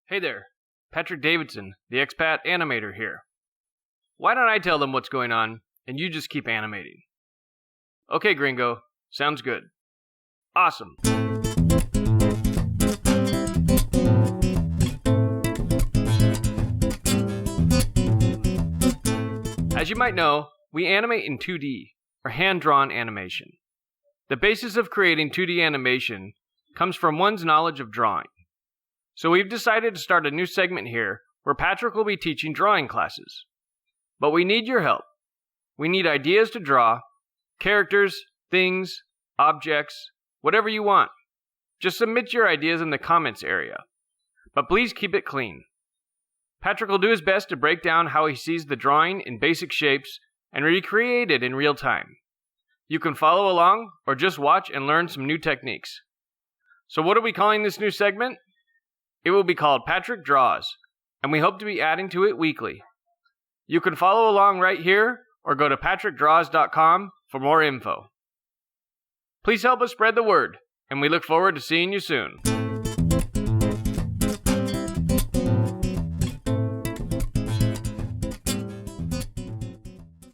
Hey there, Patrick Davidson, the Expat Animator here. Why don't I tell them what's going on, and you just keep animating? Okay, Gringo, sounds good. Awesome. As you might know, we animate in 2D, or hand-drawn animation. The basis of creating 2D animation comes from one's knowledge of drawing. So we've decided to start a new segment here where Patrick will be teaching drawing classes. But we need your help. We need ideas to draw, characters, things, objects, whatever you want. Just submit your ideas in the comments area. But please keep it clean. Patrick will do his best to break down how he sees the drawing in basic shapes and recreate it in real time. You can follow along or just watch and learn some new techniques. So what are we calling this new segment? It will be called Patrick Draws, and we hope to be adding to it weekly. You can follow along right here or go to patrickdraws.com for more info. Please help us spread the word, and we look forward to seeing you soon.